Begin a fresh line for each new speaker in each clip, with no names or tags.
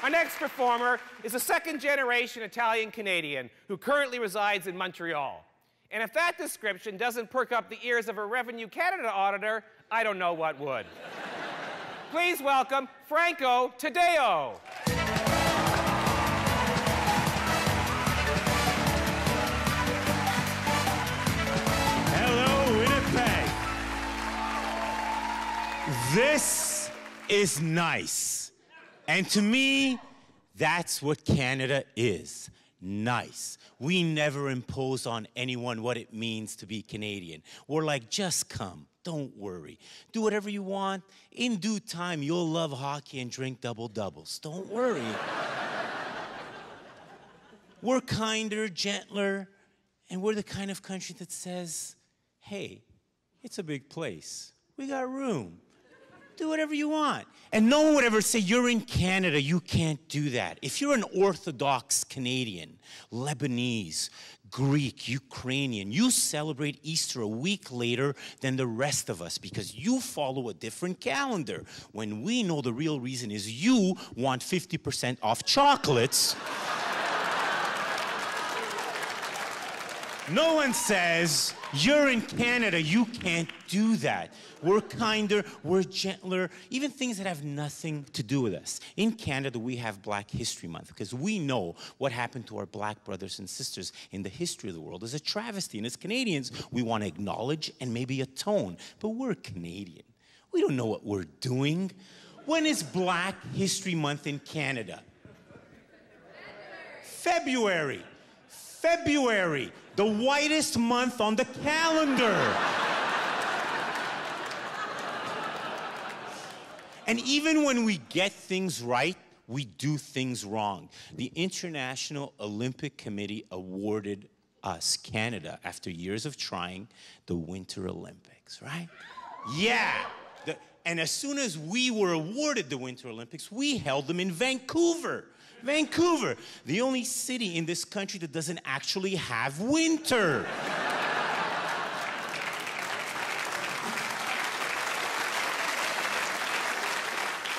Our next performer is a second-generation Italian-Canadian who currently resides in Montreal. And if that description doesn't perk up the ears of a Revenue Canada auditor, I don't know what would. Please welcome Franco Taddeo.
Hello, Winnipeg. This is nice. And to me, that's what Canada is. Nice. We never impose on anyone what it means to be Canadian. We're like, just come. Don't worry. Do whatever you want. In due time, you'll love hockey and drink double-doubles. Don't worry. We're kinder, gentler, and we're the kind of country that says, hey, it's a big place. We got room. Do whatever you want. And no one would ever say, you're in Canada, you can't do that. If you're an Orthodox Canadian, Lebanese, Greek, Ukrainian, you celebrate Easter a week later than the rest of us because you follow a different calendar. When we know the real reason is you want 50% off chocolates. No one says, you're in Canada, you can't do that. We're kinder, we're gentler, even things that have nothing to do with us. In Canada, we have Black History Month because we know what happened to our Black brothers and sisters in the history of the world is a travesty. And as Canadians, we want to acknowledge and maybe atone. But we're Canadian. We don't know what we're doing. When is Black History Month in Canada? February. February, the whitest month on the calendar. And even when we get things right, we do things wrong. The International Olympic Committee awarded us, Canada, after years of trying, the Winter Olympics, right? Yeah. And as soon as we were awarded the Winter Olympics, we held them in Vancouver. Vancouver, the only city in this country that doesn't actually have winter.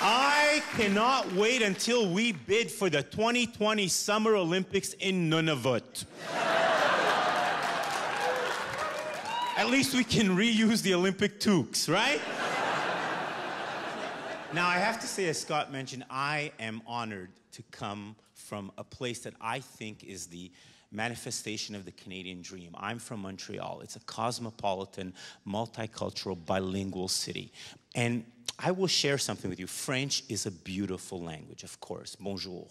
I cannot wait until we bid for the 2020 Summer Olympics in Nunavut. At least we can reuse the Olympic toques, right? Now, I have to say, as Scott mentioned, I am honored to come from a place that I think is the manifestation of the Canadian dream. I'm from Montreal. It's a cosmopolitan, multicultural, bilingual city. And I will share something with you. French is a beautiful language, of course. Bonjour.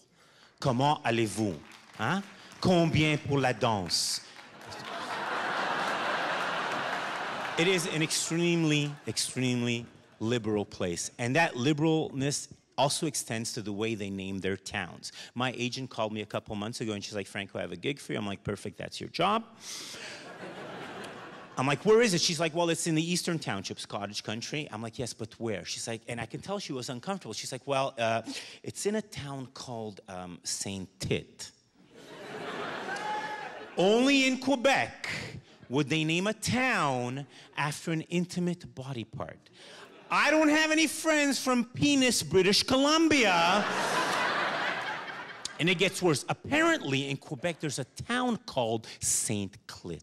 Comment allez-vous? Hein? Combien pour la danse? It is an extremely, extremely liberal place. And that liberalness also extends to the way they name their towns. My agent called me a couple months ago and she's like, Franco, I have a gig for you. I'm like, perfect, that's your job. I'm like, where is it? She's like, well, it's in the Eastern Townships, cottage country. I'm like, yes, but where? She's like, and I can tell she was uncomfortable. She's like, well, it's in a town called Saint Tite. Only in Quebec would they name a town after an intimate body part. I don't have any friends from Penis, British Columbia. And it gets worse. Apparently, in Quebec, there's a town called Saint Clit.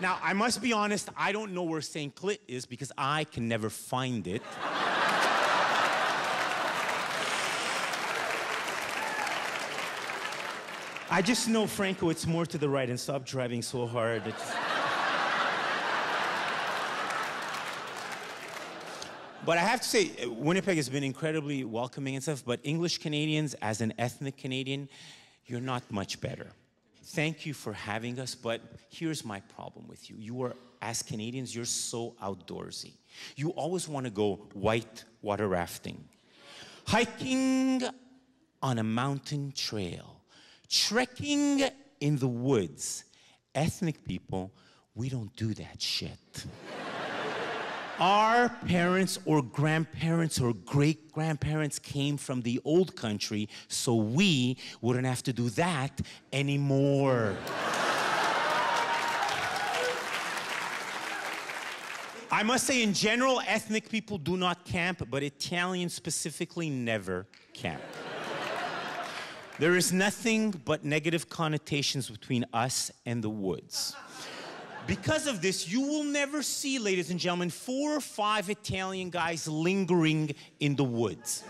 Now, I must be honest, I don't know where Saint Clit is because I can never find it. I just know, Franco, it's more to the right, and stop driving so hard. But I have to say, Winnipeg has been incredibly welcoming and stuff, but English Canadians, as an ethnic Canadian, you're not much better. Thank you for having us, but here's my problem with you. You are, as Canadians, you're so outdoorsy. You always want to go white water rafting, hiking on a mountain trail, trekking in the woods. Ethnic people, we don't do that shit. Our parents or grandparents or great-grandparents came from the old country, so we wouldn't have to do that anymore. I must say, in general, ethnic people do not camp, but Italians specifically never camp. There is nothing but negative connotations between us and the woods. Because of this, you will never see, ladies and gentlemen, 4 or 5 Italian guys lingering in the woods.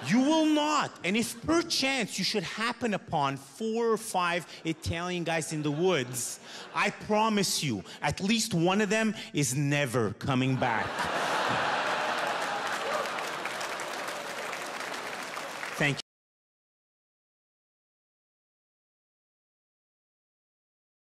You will not. And if perchance you should happen upon 4 or 5 Italian guys in the woods, I promise you, at least one of them is never coming back.